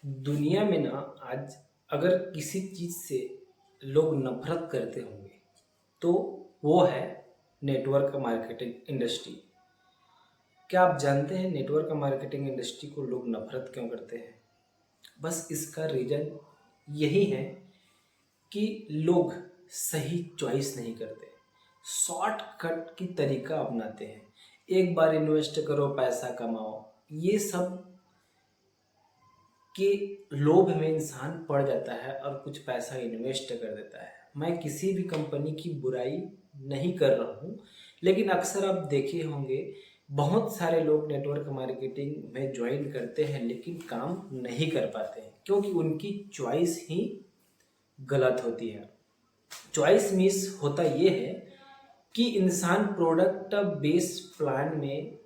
दुनिया में ना आज अगर किसी चीज़ से लोग नफरत करते होंगे तो वो है नेटवर्क मार्केटिंग इंडस्ट्री। क्या आप जानते हैं नेटवर्क मार्केटिंग इंडस्ट्री को लोग नफरत क्यों करते हैं? बस इसका रीज़न यही है कि लोग सही चॉइस नहीं करते, शॉर्टकट की तरीका अपनाते हैं। एक बार इन्वेस्ट करो पैसा कमाओ, ये सब कि लोभ में इंसान पड़ जाता है और कुछ पैसा इन्वेस्ट कर देता है। मैं किसी भी कंपनी की बुराई नहीं कर रहा हूँ, लेकिन अक्सर आप देखे होंगे बहुत सारे लोग नेटवर्क मार्केटिंग में ज्वाइन करते हैं लेकिन काम नहीं कर पाते हैं क्योंकि उनकी चॉइस ही गलत होती है। चॉइस मिस होता ये है कि इंसान प्रोडक्ट बेस प्लान में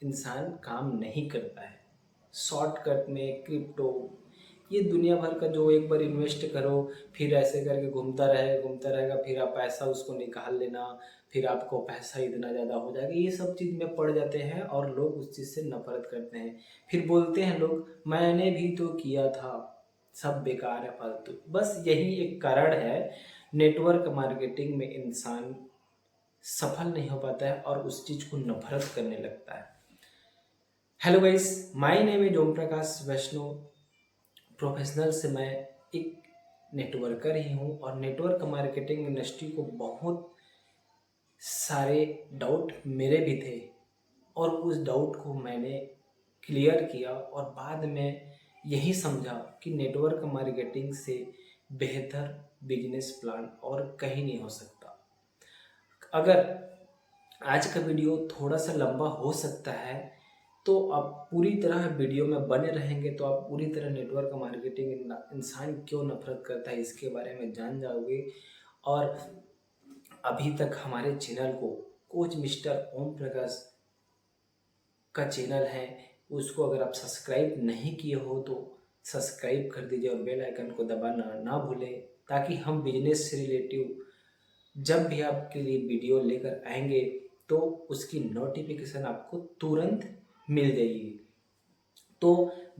इंसान काम नहीं करता है। शॉर्टकट में क्रिप्टो, ये दुनिया भर का जो एक बार इन्वेस्ट करो फिर ऐसे करके घूमता रहेगा, फिर आप पैसा उसको निकाल लेना, फिर आपको पैसा इतना ज़्यादा हो जाएगा, ये सब चीज़ में पड़ जाते हैं और लोग उस चीज़ से नफरत करते हैं। फिर बोलते हैं लोग मैंने भी तो किया था, सब बेकार है, फालतू। बस यही एक कारण है नेटवर्क मार्केटिंग में इंसान सफल नहीं हो पाता है और उस चीज़ को नफरत करने लगता है। हेलो गाइस, माय नेम है ओम प्रकाश वैष्णव। प्रोफेशनल से मैं एक नेटवर्कर ही हूँ और नेटवर्क मार्केटिंग इंडस्ट्री को बहुत सारे डाउट मेरे भी थे और उस डाउट को मैंने क्लियर किया और बाद में यही समझा कि नेटवर्क मार्केटिंग से बेहतर बिजनेस प्लान और कहीं नहीं हो सकता। अगर आज का वीडियो थोड़ा सा लंबा हो सकता है तो आप पूरी तरह वीडियो में बने रहेंगे तो आप पूरी तरह नेटवर्क मार्केटिंग इंसान क्यों नफरत करता है इसके बारे में जान जाओगे। और अभी तक हमारे चैनल को कोच मिस्टर ओम प्रकाश का चैनल है, उसको अगर आप सब्सक्राइब नहीं किए हो तो सब्सक्राइब कर दीजिए और बेल आइकन को दबाना ना भूलें ताकि हम बिजनेस से रिलेटिव जब भी आपके लिए वीडियो लेकर आएंगे तो उसकी नोटिफिकेशन आपको तुरंत मिल जाएगी। तो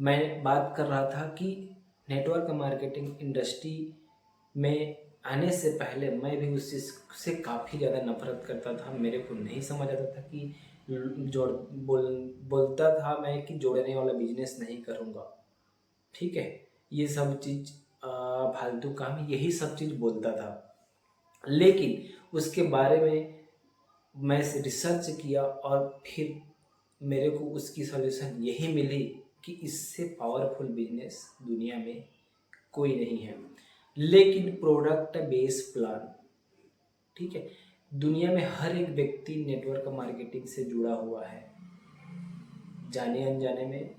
मैं बात कर रहा था कि नेटवर्क मार्केटिंग इंडस्ट्री में आने से पहले मैं भी उस चीज़ से काफ़ी ज़्यादा नफरत करता था। मेरे को नहीं समझ आता था कि जोड़ बोलता था मैं कि जोड़ने वाला बिजनेस नहीं करूँगा, ठीक है, ये सब चीज़ फालतू काम, यही सब चीज़ बोलता था। लेकिन उसके बारे में मैं रिसर्च किया और फिर मेरे को उसकी सॉल्यूशन यही मिली कि इससे पावरफुल बिजनेस दुनिया में कोई नहीं है, लेकिन प्रोडक्ट बेस प्लान, ठीक है। दुनिया में हर एक व्यक्ति नेटवर्क मार्केटिंग से जुड़ा हुआ है, जाने अनजाने में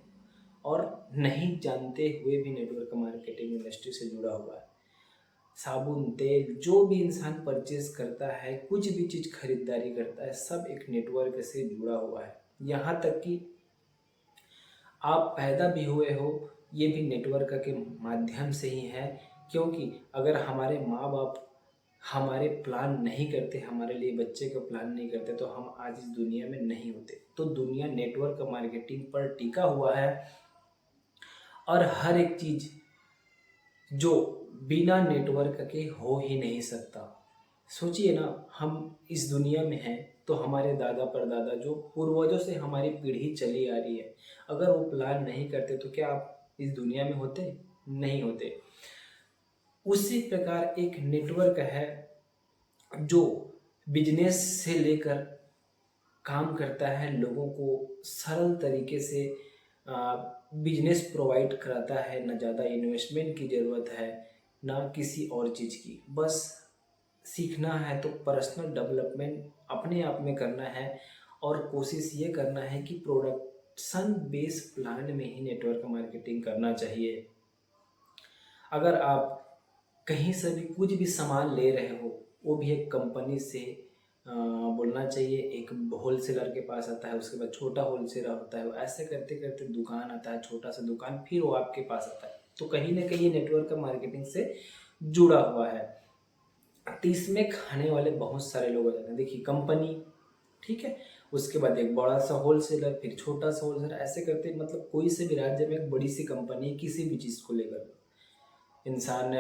और नहीं जानते हुए भी नेटवर्क मार्केटिंग इंडस्ट्री से जुड़ा हुआ है। साबुन, तेल, जो भी इंसान परचेज करता है, कुछ भी चीज़ खरीदारी करता है, सब एक नेटवर्क से जुड़ा हुआ है। यहाँ तक कि आप पैदा भी हुए हो ये भी नेटवर्क के माध्यम से ही है, क्योंकि अगर हमारे माँ बाप हमारे प्लान नहीं करते, हमारे लिए बच्चे का प्लान नहीं करते तो हम आज इस दुनिया में नहीं होते। तो दुनिया नेटवर्क मार्केटिंग पर टिका हुआ है और हर एक चीज़ जो बिना नेटवर्क के हो ही नहीं सकता। सोचिए ना, हम इस दुनिया में हैं तो हमारे दादा परदादा जो पूर्वजों से हमारी पीढ़ी चली आ रही है, अगर वो प्लान नहीं करते तो क्या आप इस दुनिया में होते? नहीं होते। उसी प्रकार एक नेटवर्क है जो बिजनेस से लेकर काम करता है, लोगों को सरल तरीके से बिजनेस प्रोवाइड कराता है। ना ज़्यादा इन्वेस्टमेंट की ज़रूरत है ना किसी और चीज़ की, बस सीखना है तो पर्सनल डेवलपमेंट अपने आप में करना है और कोशिश ये करना है कि प्रोडक्शन बेस प्लान में ही नेटवर्क मार्केटिंग करना चाहिए। अगर आप कहीं से भी कुछ भी सामान ले रहे हो, वो भी एक कंपनी से बोलना चाहिए, एक होलसेलर के पास आता है, उसके बाद छोटा होलसेलर होता है, ऐसे करते करते दुकान आता है, छोटा सा दुकान, फिर वो आपके पास आता है। तो कहीं ना कहीं नेटवर्क मार्केटिंग से जुड़ा हुआ है। तो इसमें खाने वाले बहुत सारे लोग हो जाते हैं। देखिए कंपनी, ठीक है, उसके बाद एक बड़ा सा होलसेलर, फिर छोटा सा होलसेलर, ऐसे करते मतलब कोई से भी राज्य में एक बड़ी सी कंपनी किसी भी चीज़ को लेकर। इंसान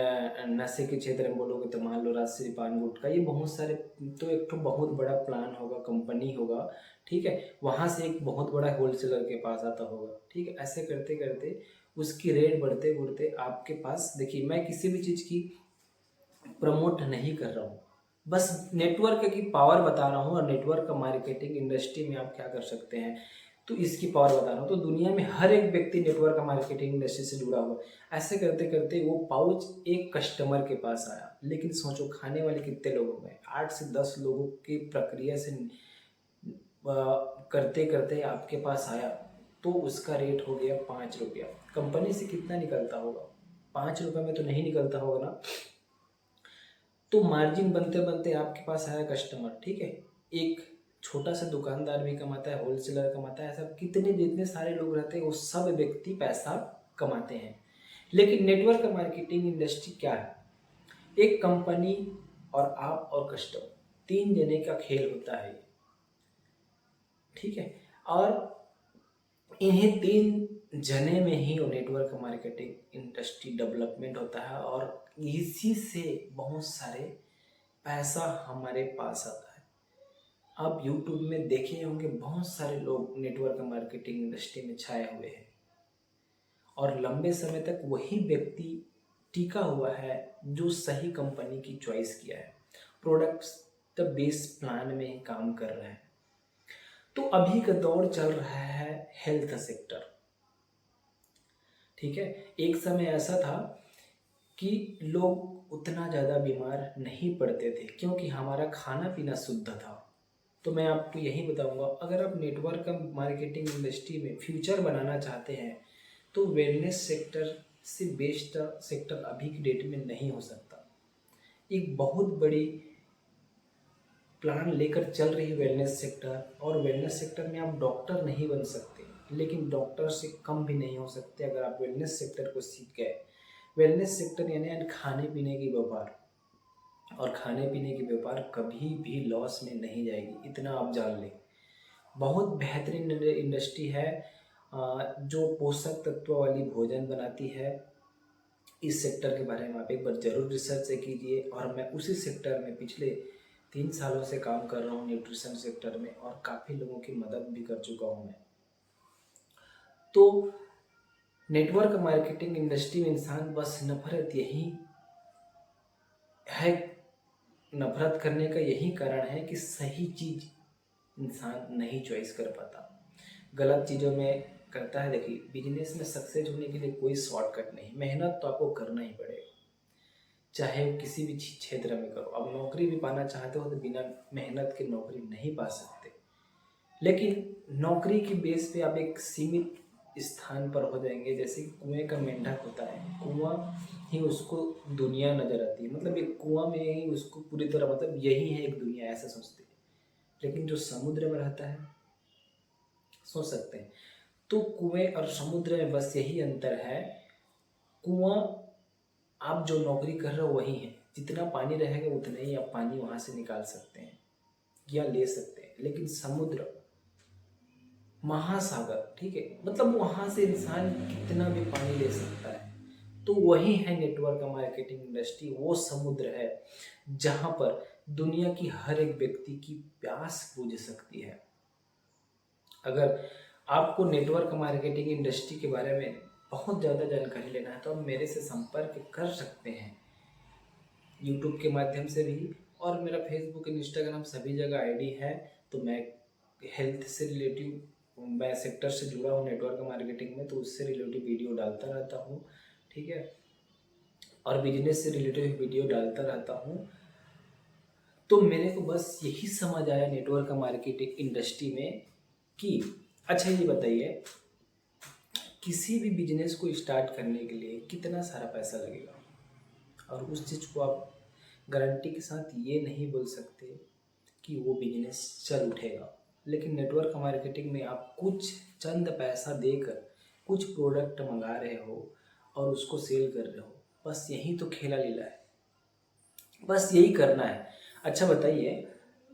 नशे के क्षेत्र में बोलोगे तो मान लो राजश्री पान गुटखा, ये बहुत सारे, तो एक तो बहुत बड़ा प्लान होगा, कंपनी होगा, ठीक है, वहाँ से एक बहुत बड़ा होलसेलर के पास आता होगा, ठीक है। ऐसे करते करते उसकी रेट बढ़ते बढ़ते आपके पास, देखिए मैं किसी भी चीज़ की प्रमोट नहीं कर रहा हूँ, बस नेटवर्क की पावर बता रहा हूँ। और नेटवर्क का मार्केटिंग इंडस्ट्री में आप क्या कर सकते हैं, तो इसकी पावर बता रहा हूँ। तो दुनिया में हर एक व्यक्ति नेटवर्क का मार्केटिंग इंडस्ट्री से जुड़ा हुआ है। ऐसे करते करते वो पाउच एक कस्टमर के पास आया, लेकिन सोचो खाने वाले कितने लोग हो गए, 8 से 10 लोगों की प्रक्रिया से करते करते आपके पास आया, तो उसका रेट हो गया 5 रुपया। कंपनी से कितना निकलता होगा, 5 रुपये में तो नहीं निकलता होगा ना। तो मार्जिन बनते बनते आपके पास आया कस्टमर, ठीक है, एक छोटा सा दुकानदार भी कमाता है, होलसेलर कमाता है, सब कितने जितने सारे लोग रहते हैं वो सब व्यक्ति पैसा कमाते हैं। लेकिन नेटवर्क मार्केटिंग इंडस्ट्री क्या है, एक कंपनी और आप और कस्टमर, 3 जने का खेल होता है ये, ठीक है। और इन्हीं 3 जने में ही नेटवर्क मार्केटिंग इंडस्ट्री डेवलपमेंट होता है, और इसी से बहुत सारे पैसा हमारे पास आता है। आप यूट्यूब में देखे होंगे बहुत सारे लोग नेटवर्क मार्केटिंग इंडस्ट्री में छाए हुए हैं, और लंबे समय तक वही व्यक्ति टिका हुआ है जो सही कंपनी की चॉइस किया है, प्रोडक्ट्स द बेस्ड प्लान में ही काम कर रहे हैं। तो अभी का दौर चल रहा है हेल्थ सेक्टर, ठीक है। एक समय ऐसा था कि लोग उतना ज़्यादा बीमार नहीं पड़ते थे क्योंकि हमारा खाना पीना शुद्ध था। तो मैं आपको यही बताऊंगा, अगर आप नेटवर्क मार्केटिंग इंडस्ट्री में फ्यूचर बनाना चाहते हैं तो वेलनेस सेक्टर से बेस्ट सेक्टर अभी की डेट में नहीं हो सकता। एक बहुत बड़ी प्लान लेकर चल रही है वेलनेस सेक्टर, और वेलनेस सेक्टर में आप डॉक्टर नहीं बन सकते, लेकिन डॉक्टर से कम भी नहीं हो सकते अगर आप वेलनेस सेक्टर को सीख गए। वेलनेस सेक्टर यानी खाने पीने की व्यापार, और खाने पीने की व्यापार कभी भी लॉस में नहीं जाएगी, इतना आप जान लें। बहुत बेहतरीन इंडस्ट्री है जो पोषक तत्व वाली भोजन बनाती है। इस सेक्टर के बारे में आप एक बार ज़रूर रिसर्च कीजिए, और मैं उसी सेक्टर में पिछले 3 सालों से काम कर रहा हूँ न्यूट्रिशन सेक्टर में, और काफ़ी लोगों की मदद भी कर चुका हूँ मैं। तो नेटवर्क मार्केटिंग इंडस्ट्री में इंसान बस नफरत यही है, नफरत करने का यही कारण है कि सही चीज़ इंसान नहीं चॉइस कर पाता, गलत चीज़ों में करता है। देखिए बिजनेस में सक्सेस होने के लिए कोई शॉर्टकट नहीं, मेहनत तो आपको करना ही पड़ेगा, चाहे वो किसी भी क्षेत्र में करो। अब नौकरी भी पाना चाहते हो तो बिना मेहनत के नौकरी नहीं पा सकते, लेकिन नौकरी की बेस पे आप एक सीमित स्थान पर हो जाएंगे। जैसे कि कुएं का मेंढक होता है, कुआं ही उसको दुनिया नजर आती है, मतलब एक कुआं में ही उसको पूरी तरह, मतलब यही है एक दुनिया, ऐसा सोचते हैं। लेकिन जो समुद्र में रहता है, सोच सकते हैं, तो कुएं और समुद्र में बस यही अंतर है, कुआं आप जो नौकरी कर रहे हो वही है, जितना पानी रहेगा उतना ही आप पानी वहाँ से निकाल सकते हैं या ले सकते हैं। लेकिन समुद्र, महासागर, ठीक है, मतलब वहाँ से इंसान कितना भी पानी ले सकता है। तो वही है नेटवर्क मार्केटिंग इंडस्ट्री, वो समुद्र है जहाँ पर दुनिया की हर एक व्यक्ति की प्यास बुझ सकती है। अगर आपको नेटवर्क मार्केटिंग इंडस्ट्री के बारे में बहुत ज़्यादा जानकारी लेना है तो आप मेरे से संपर्क कर सकते हैं, यूट्यूब के माध्यम से भी, और मेरा फेसबुक इंस्टाग्राम सभी जगह आईडी है। तो मैं हेल्थ से रिलेटिव, मैं सेक्टर से जुड़ा हूँ नेटवर्क मार्केटिंग में, तो उससे रिलेटिव वीडियो डालता रहता हूँ, ठीक है, और बिजनेस से रिलेटेड वीडियो डालता रहता हूँ। तो मेरे को बस यही समझ आया नेटवर्क मार्केटिंग इंडस्ट्री में कि अच्छा ये बताइए, किसी भी बिजनेस को स्टार्ट करने के लिए कितना सारा पैसा लगेगा, और उस चीज़ को आप गारंटी के साथ ये नहीं बोल सकते कि वो बिजनेस चल उठेगा। लेकिन नेटवर्क मार्केटिंग में आप कुछ चंद पैसा देकर कुछ प्रोडक्ट मंगा रहे हो और उसको सेल कर रहे हो, बस यही तो खेला लीला है, बस यही करना है। अच्छा बताइए,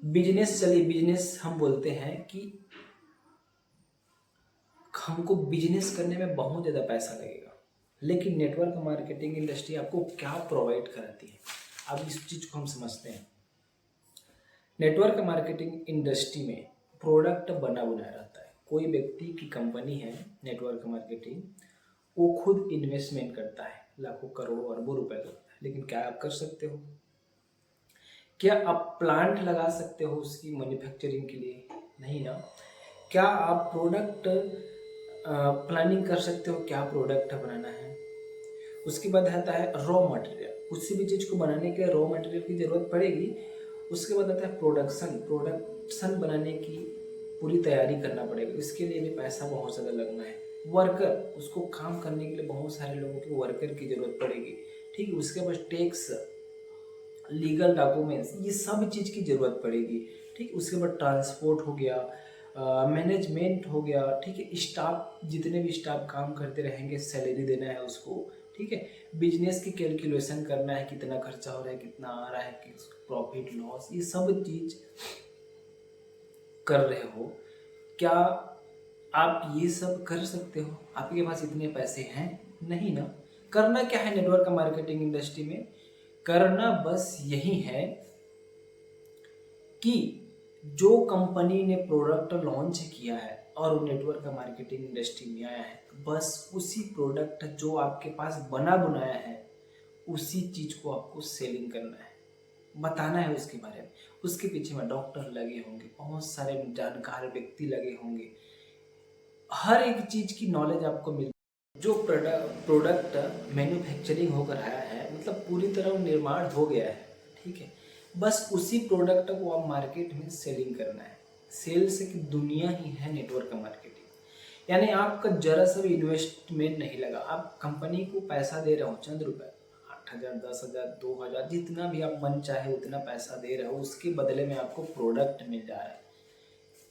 बिजनेस, चलिए बिजनेस हम बोलते हैं कि हमको बिजनेस करने में बहुत ज़्यादा पैसा लगेगा, लेकिन नेटवर्क मार्केटिंग इंडस्ट्री आपको क्या प्रोवाइड कराती है, अब इस चीज़ को हम समझते हैं। नेटवर्क मार्केटिंग इंडस्ट्री में प्रोडक्ट बना बनाया रहता है। कोई व्यक्ति की कंपनी है नेटवर्क मार्केटिंग, वो खुद इन्वेस्टमेंट करता है, लाखों करोड़ों अरबों रुपए करता है, लेकिन क्या आप कर सकते हो? क्या आप प्लांट लगा सकते हो उसकी मैन्युफैक्चरिंग के लिए? नहीं ना। क्या आप प्रोडक्ट प्लानिंग कर सकते हो क्या प्रोडक्ट बनाना है? उसके बाद आता है रॉ मटेरियल, किसी भी चीज़ को बनाने के लिए रॉ मटेरियल की ज़रूरत पड़ेगी। उसके बाद आता है प्रोडक्शन, प्रोडक्शन बनाने की पूरी तैयारी करना पड़ेगा, इसके लिए भी पैसा बहुत ज़्यादा लगना है। वर्कर, उसको काम करने के लिए बहुत सारे लोगों की वर्कर की ज़रूरत पड़ेगी, ठीक है। उसके बाद टैक्स, लीगल डॉक्यूमेंट्स, ये सब चीज़ की ज़रूरत पड़ेगी, ठीक। उसके बाद ट्रांसपोर्ट हो गया, मैनेजमेंट हो गया, ठीक है। स्टाफ, जितने भी स्टाफ काम करते रहेंगे सैलरी देना है उसको, ठीक है। बिजनेस की कैलकुलेशन करना है, कितना खर्चा हो रहा है, कितना आ रहा है, प्रॉफिट लॉस, ये सब चीज़ कर रहे हो। क्या आप ये सब कर सकते हो? आपके पास इतने पैसे हैं? नहीं ना। करना क्या है नेटवर्क मार्केटिंग इंडस्ट्री में? करना बस यही है कि जो कंपनी ने प्रोडक्ट लॉन्च किया है और वो नेटवर्क मार्केटिंग इंडस्ट्री में आया है, बस उसी प्रोडक्ट जो आपके पास बना बनाया है उसी चीज़ को आपको सेलिंग करना है, बताना है उसके बारे में। उसके पीछे में डॉक्टर लगे होंगे, बहुत सारे जानकार व्यक्ति लगे होंगे, हर एक चीज़ की नॉलेज आपको मिल, जो प्रोडक्ट मैन्युफैक्चरिंग होकर आया है, मतलब पूरी तरह निर्माण हो गया है, ठीक है। बस उसी प्रोडक्ट को आप मार्केट में सेलिंग करना है। सेल्स की दुनिया ही है नेटवर्क मार्केटिंग। यानी आपका जरा सा भी इन्वेस्टमेंट नहीं लगा, आप कंपनी को पैसा दे रहे हो चंद रुपए, 8,000, 10,000, 2,000, जितना भी आप मन चाहे उतना पैसा दे रहे हो, उसके बदले में आपको प्रोडक्ट मिल जा रहा है।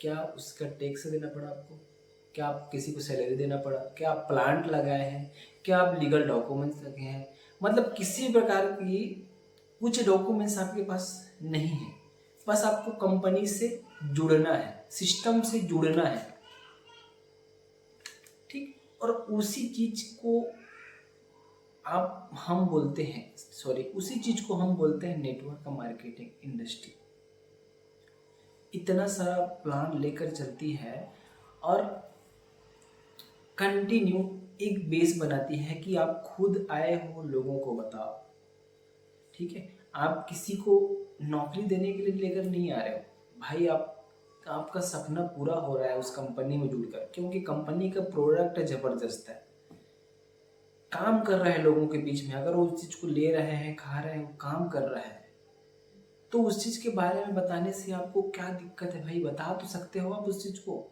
क्या उसका टैक्स देना पड़ा आपको? क्या आप किसी को सैलरी देना पड़ा? क्या आप प्लांट लगाए हैं? क्या आप लीगल डॉक्यूमेंट्स लगे हैं? मतलब किसी प्रकार की कुछ डॉक्यूमेंट्स आपके पास नहीं है, बस आपको कंपनी से जुड़ना है, सिस्टम से जुड़ना है, ठीक। और उसी चीज को आप हम बोलते हैं, सॉरी, उसी चीज को हम बोलते हैं नेटवर्क मार्केटिंग इंडस्ट्री। इतना सारा प्लान लेकर चलती है और कंटिन्यू एक बेस बनाती है कि आप खुद आए हो, लोगों को बताओ, ठीक है। आप किसी को नौकरी देने के लिए लेकर नहीं आ रहे हो भाई, आपका सपना पूरा हो रहा है उस कंपनी में जुड़कर, क्योंकि कंपनी का प्रोडक्ट जबरदस्त है, काम कर रहा है लोगों के बीच में। अगर वो उस चीज़ को ले रहे हैं, खा रहे हैं, काम कर रहा है, तो उस चीज़ के बारे में बताने से आपको क्या दिक्कत है भाई? बता तो सकते हो आप उस चीज़ को।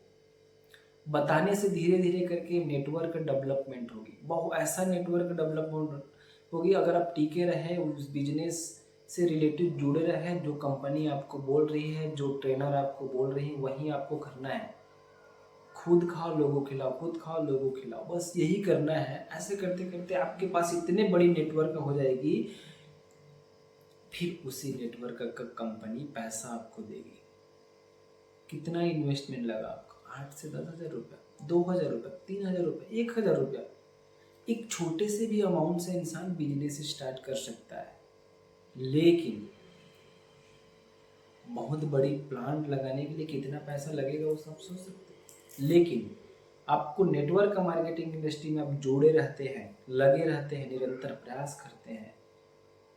बताने से धीरे धीरे करके नेटवर्क डेवलपमेंट होगी, बहुत ऐसा नेटवर्क डेवलपमेंट होगी, अगर आप टिके रहे उस बिजनेस से रिलेटेड जुड़े रहे, जो कंपनी आपको बोल रही है, जो ट्रेनर आपको बोल रही है, वही आपको करना है। खुद खाओ लोगों खिलाओ, खुद खाओ लोगों खिलाओ, बस यही करना है। ऐसे करते करते आपके पास इतने बड़ी नेटवर्क हो जाएगी, फिर उसी नेटवर्क का कंपनी पैसा आपको देगी। कितना इन्वेस्टमेंट लगा आपको? 8 से 10,000 रुपया, 2,000 रुपया, 3,000 रुपया, 1,000 रुपया, एक छोटे से भी अमाउंट से इंसान बिजनेस स्टार्ट कर सकता है। लेकिन बहुत बड़ी प्लांट लगाने के लिए कितना पैसा लगेगा वो सब सोच सकते हैं। लेकिन आपको नेटवर्क मार्केटिंग इंडस्ट्री में आप जुड़े रहते हैं, लगे रहते हैं, निरंतर प्रयास करते हैं,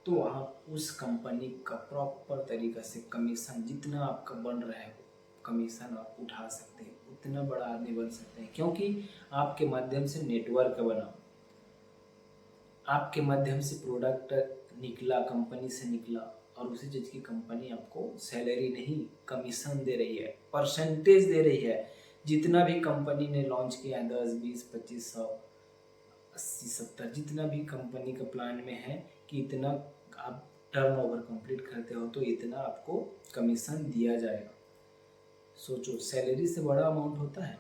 तो आप उस कंपनी का प्रॉपर तरीका से कमीशन जितना आपका बन रहा है कमीशन आप उठा सकते हैं, उतना बड़ा आदमी बन सकते हैं, क्योंकि आपके माध्यम से नेटवर्क बना, आपके माध्यम से प्रोडक्ट निकला, कंपनी से निकला, और उसी चीज़ की कंपनी आपको सैलरी नहीं कमीशन दे रही है, परसेंटेज दे रही है। जितना भी कंपनी ने लॉन्च किया है, 10, 20, 25, 100, 80, 70, जितना भी कंपनी का प्लान में है कि इतना आप टर्नओवर कंप्लीट करते हो तो इतना आपको कमीशन दिया जाएगा। सोचो, सैलरी से बड़ा अमाउंट होता है।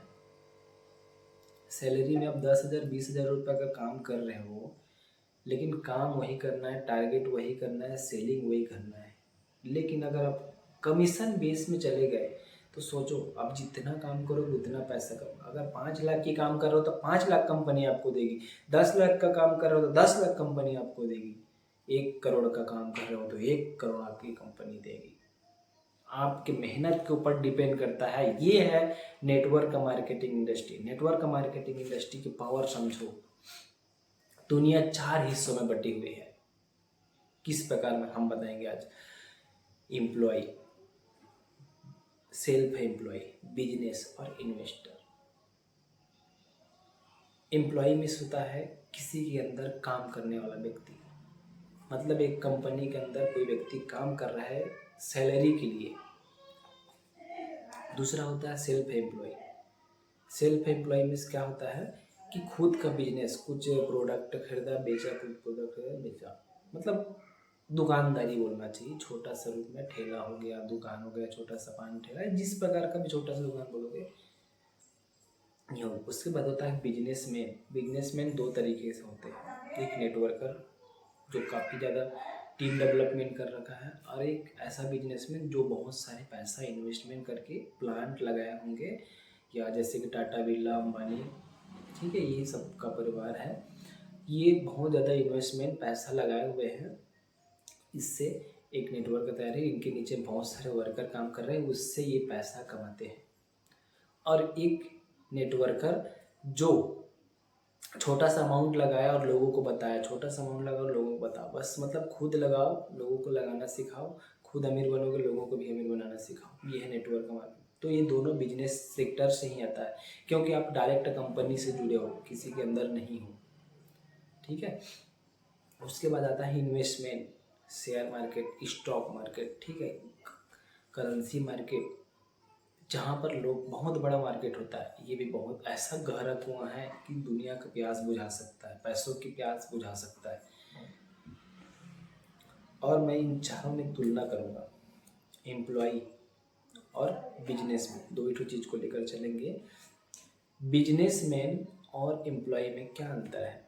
सैलरी में आप 10,000, 20,000 रुपये का काम कर रहे हो, लेकिन काम वही करना है, टारगेट वही करना है, सेलिंग वही करना है। लेकिन अगर आप कमीशन बेस में चले गए तो सोचो, आप जितना काम करोगे उतना पैसा कमाओ। अगर 5 लाख की काम कर रहे हो तो 5 लाख कंपनी आपको देगी, 10 लाख का काम कर रहे हो तो 10 लाख कंपनी आपको देगी, 1 करोड़ का काम कर रहे हो तो 1 करोड़ आपकी कंपनी देगी। आपके मेहनत के ऊपर डिपेंड करता है। ये है network marketing industry. Network marketing industry की पावर समझो। दुनिया 4 हिस्सों में बटी हुई है। किस प्रकार में हम बताएंगे आज। एम्प्लॉय, सेल्फ एम्प्लॉय, बिजनेस और इन्वेस्टर। एम्प्लॉय मीन्स होता है किसी के अंदर काम करने वाला व्यक्ति, मतलब एक कंपनी के अंदर कोई व्यक्ति काम कर रहा है सैलरी के लिए। दूसरा होता है self employ. Self employ means क्या होता है कि खुद का बिजनेस, कुछ प्रोडक्ट खरीदा बेचा, कुछ प्रोडक्ट खरीदा बेचा, मतलब दुकानदारी बोलना चाहिए। छोटा सा रूप में ठेला हो गया, दुकान हो गया, छोटा सा पान ठेला, जिस प्रकार का भी छोटा सा दुकान बोलोगे ये हो। उसके बाद होता है बिजनेसमैन। बिजनेसमैन 2 तरीके से होते हैं, एक नेटवर्कर जो काफ़ी ज़्यादा टीम डेवलपमेंट कर रखा है, और एक ऐसा बिजनेसमैन जो बहुत सारे पैसा इन्वेस्टमेंट करके प्लांट लगाए होंगे, या जैसे कि टाटा बिरला, अंबानी, ठीक है, ये सब का परिवार है। ये बहुत ज़्यादा इन्वेस्टमेंट पैसा लगाए हुए हैं, इससे एक नेटवर्क तैयार है, इनके नीचे बहुत सारे वर्कर काम कर रहे हैं, उससे ये पैसा कमाते हैं। और एक नेटवर्कर जो छोटा सा अमाउंट लगाया और लोगों को बताया, छोटा सा अमाउंट लगाओ लोगों को बताओ, बस मतलब खुद लगाओ, लोगों को लगाना सिखाओ, खुद अमीर बनोगे, लोगों को भी अमीर बनाना सिखाओ। ये है नेटवर्क मार्केटिंग। तो ये दोनों बिजनेस सेक्टर से ही आता है, क्योंकि आप डायरेक्ट कंपनी से जुड़े हो, किसी के अंदर नहीं हो, ठीक है। उसके बाद आता है investment, share market, stock market, ठीक है, करेंसी मार्केट, जहाँ पर लोग, बहुत बड़ा मार्केट होता है। ये भी बहुत ऐसा गहरा कुआं है कि दुनिया का प्यास बुझा सकता है, पैसों की प्यास बुझा सकता है। और मैं इन चारों में तुलना करूँगा, एम्प्लॉय और बिजनेसमैन, दो ही चीज़ को लेकर चलेंगे। बिजनेसमैन और एम्प्लॉय में क्या अंतर है।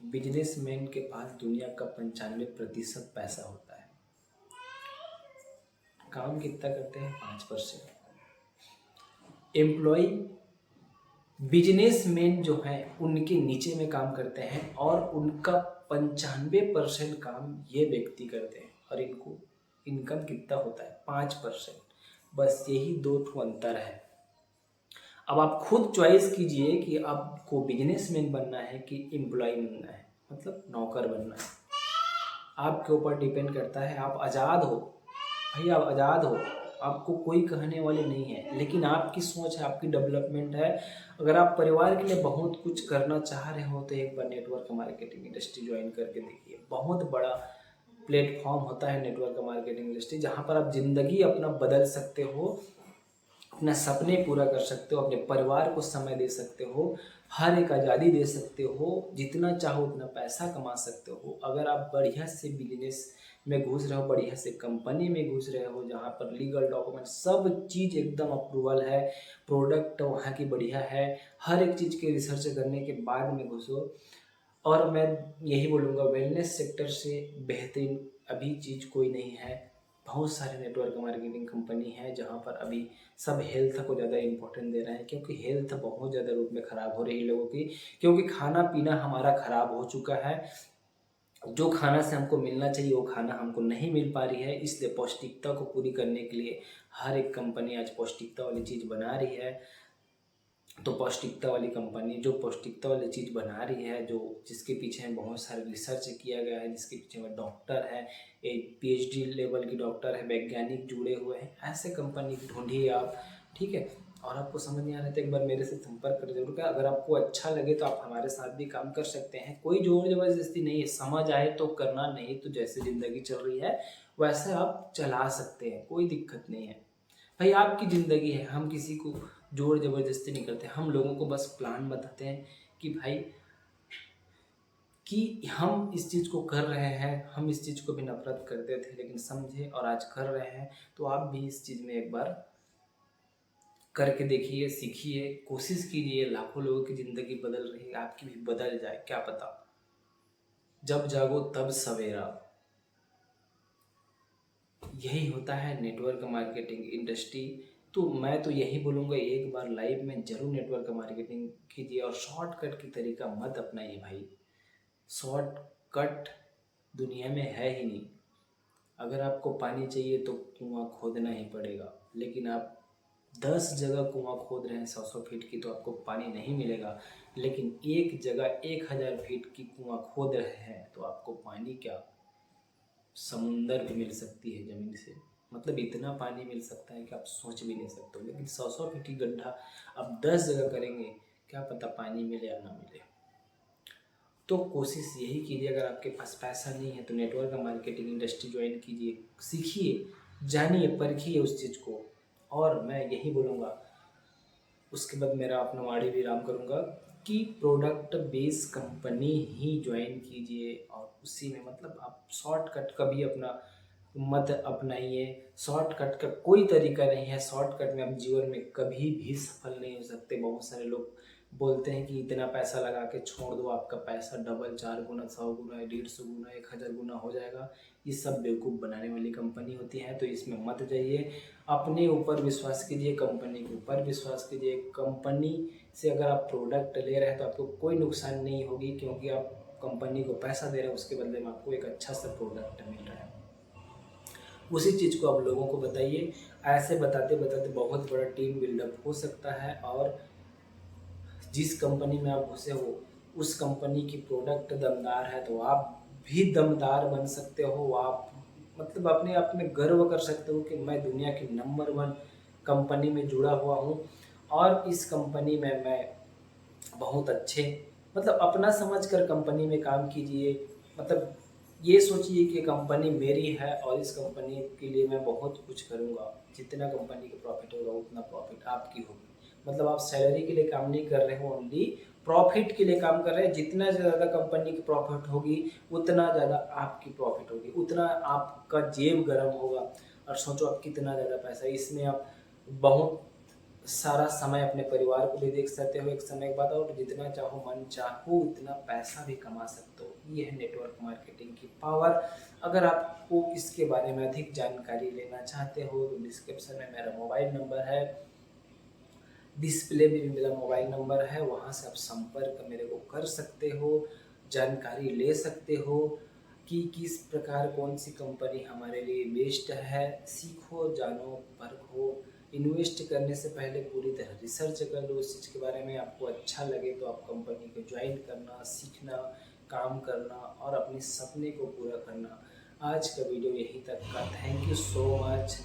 बिजनेसमैन के पास दुनिया का 95% पैसा होता है। काम कितना करते हैं, 5%। एम्प्लॉय, बिजनेसमैन जो हैं उनके नीचे में काम करते हैं, और उनका 95% काम ये व्यक्ति करते हैं, और इनको इनकम कितना होता है, 5%। बस यही 2 अंतर है। अब आप खुद चॉइस कीजिए कि आपको बिजनेसमैन बनना है कि एम्प्लॉय बनना है, मतलब नौकर बनना है। आपके ऊपर डिपेंड करता है। आप आज़ाद हो भाई, आप आज़ाद हो, आपको कोई कहने वाले नहीं है, लेकिन आपकी सोच है, आपकी डेवलपमेंट है। अगर आप परिवार के लिए बहुत कुछ करना चाह रहे हो तो एक बार नेटवर्क मार्केटिंग इंडस्ट्री ज्वाइन करके देखिए। बहुत बड़ा प्लेटफॉर्म होता है नेटवर्क मार्केटिंग इंडस्ट्री, जहाँ पर आप ज़िंदगी अपना बदल सकते हो, अपना सपने पूरा कर सकते हो, अपने परिवार को समय दे सकते हो, हर एक आज़ादी दे सकते हो, जितना चाहो उतना पैसा कमा सकते हो। अगर आप बढ़िया से बिजनेस में घुस रहे हो, बढ़िया से कंपनी में घुस रहे हो, जहाँ पर लीगल डॉक्यूमेंट सब चीज़ एकदम अप्रूवल है, प्रोडक्ट वहाँ की बढ़िया है, हर एक चीज़ के रिसर्च करने के बाद में घुसो। और मैं यही बोलूँगा, वेलनेस सेक्टर से बेहतरीन अभी चीज़ कोई नहीं है। बहुत सारे नेटवर्क मार्केटिंग कंपनी है जहाँ पर अभी सब हेल्थ को ज़्यादा इम्पोर्टेंट दे रहे हैं, क्योंकि हेल्थ बहुत ज़्यादा रूप में ख़राब हो रही है लोगों की, क्योंकि खाना पीना हमारा ख़राब हो चुका है। जो खाना से हमको मिलना चाहिए वो खाना हमको नहीं मिल पा रही है, इसलिए पौष्टिकता को पूरी करने के लिए हर एक कंपनी आज पौष्टिकता वाली चीज़ बना रही है। तो पौष्टिकता वाली कंपनी जो पौष्टिकता वाली चीज़ बना रही है, जो जिसके पीछे में बहुत सारे रिसर्च किया गया है, जिसके पीछे में डॉक्टर है, एक PhD लेवल की डॉक्टर है, वैज्ञानिक जुड़े हुए हैं, ऐसे कंपनी ढूंढिए आप, ठीक है। और आपको समझ नहीं आ रहा है तो एक बार मेरे से संपर्क कर जरूर करें। अगर आपको अच्छा लगे तो आप हमारे साथ भी काम कर सकते हैं, कोई जोर जबरदस्ती नहीं है, समझ आए तो करना, नहीं तो जैसे ज़िंदगी चल रही है वैसे आप चला सकते हैं, कोई दिक्कत नहीं है भाई। आपकी ज़िंदगी है, हम किसी को जोर ज़बरदस्ती नहीं करते, हम लोगों को बस प्लान बताते हैं कि भाई कि हम इस चीज़ को कर रहे हैं, हम इस चीज़ को भी नफरत करते थे लेकिन समझे और आज कर रहे हैं, तो आप भी इस चीज़ में एक बार करके देखिए, सीखिए, कोशिश कीजिए। लाखों लोगों की ज़िंदगी बदल रही है, आपकी भी बदल जाए, क्या पता। जब जागो तब सवेरा। यही होता है नेटवर्क मार्केटिंग इंडस्ट्री। तो मैं तो यही बोलूँगा, एक बार लाइफ में ज़रूर नेटवर्क मार्केटिंग कीजिए और शॉर्टकट की तरीका मत अपनाइए भाई। शॉर्टकट दुनिया में है ही नहीं। अगर आपको पानी चाहिए तो कुआं खोदना ही पड़ेगा, लेकिन आप 10 जगह कुआं खोद रहे हैं 100-100 फीट की तो आपको पानी नहीं मिलेगा। लेकिन एक जगह 1000 फीट की कुआं खोद रहे हैं तो आपको पानी क्या, समुंदर भी मिल सकती है ज़मीन से। मतलब इतना पानी मिल सकता है कि आप सोच भी नहीं सकते हो। लेकिन 100-100 फीट की गड्ढा आप 10 जगह करेंगे, क्या पता पानी मिले या ना मिले। तो कोशिश यही कीजिए, अगर आपके पास पैसा नहीं है तो नेटवर्क मार्केटिंग इंडस्ट्री ज्वाइन कीजिए, सीखिए, जानिए, परखिए उस चीज़ को। और मैं यही बोलूँगा, उसके बाद मेरा अपना वाणी विराम करूँगा कि प्रोडक्ट बेस कंपनी ही ज्वाइन कीजिए और उसी में मतलब आप शॉर्टकट कभी अपना मत अपनाइए। शॉर्टकट का कोई तरीका नहीं है, शॉर्टकट में आप जीवन में कभी भी सफल नहीं हो सकते। बहुत सारे लोग बोलते हैं कि इतना पैसा लगा के छोड़ दो, आपका पैसा डबल 4 गुना 100 गुना 150 गुना 1000 गुना हो जाएगा। ये सब बेवकूफ़ बनाने वाली कंपनी होती है, तो इसमें मत जाइए। अपने ऊपर विश्वास कीजिए, कंपनी के ऊपर विश्वास कीजिए। कंपनी से अगर आप प्रोडक्ट ले रहे हैं तो आपको कोई नुकसान नहीं होगी, क्योंकि आप कंपनी को पैसा दे रहे हैं, उसके बदले में आपको एक अच्छा सा प्रोडक्ट मिल रहा है। उसी चीज़ को आप लोगों को बताइए। ऐसे बताते बताते बहुत बड़ा टीम बिल्डअप हो सकता है और जिस कंपनी में आप घुसे हो उस कंपनी की प्रोडक्ट दमदार है तो आप भी दमदार बन सकते हो। आप मतलब अपने आप में गर्व कर सकते हो कि मैं दुनिया की नंबर 1 कंपनी में जुड़ा हुआ हूँ और इस कंपनी में मैं बहुत अच्छे, मतलब अपना समझकर कंपनी में काम कीजिए। मतलब ये सोचिए कि कंपनी मेरी है और इस कंपनी के लिए मैं बहुत कुछ करूँगा। जितना कंपनी का प्रॉफिट होगा उतना प्रॉफिट आपकी होगी। मतलब आप सैलरी के लिए काम नहीं कर रहे हो, ओनली प्रॉफिट के लिए काम कर रहे हैं। जितना ज़्यादा कंपनी की प्रॉफिट होगी उतना ज़्यादा आपकी प्रॉफिट होगी, उतना आपका जेब गर्म होगा। और सोचो आप कितना ज़्यादा पैसा, इसमें आप बहुत सारा समय अपने परिवार को भी देख सकते हो एक समय के बाद, और जितना चाहो मन चाहो उतना पैसा भी कमा सकते हो। ये है नेटवर्क मार्केटिंग की पावर। अगर आपको इसके बारे में अधिक जानकारी लेना चाहते हो तो डिस्क्रिप्शन में मेरा मोबाइल नंबर है, डिस्प्ले में भी मेरा मोबाइल नंबर है, वहाँ से आप संपर्क मेरे को कर सकते हो, जानकारी ले सकते हो कि किस प्रकार कौन सी कंपनी हमारे लिए बेस्ट है। सीखो, जानो, परखो। इन्वेस्ट करने से पहले पूरी तरह रिसर्च कर लो उस चीज़ के बारे में। आपको अच्छा लगे तो आप कंपनी को ज्वाइन करना, सीखना, काम करना और अपने सपने को पूरा करना। आज का वीडियो यहीं तक का। Thank you so much.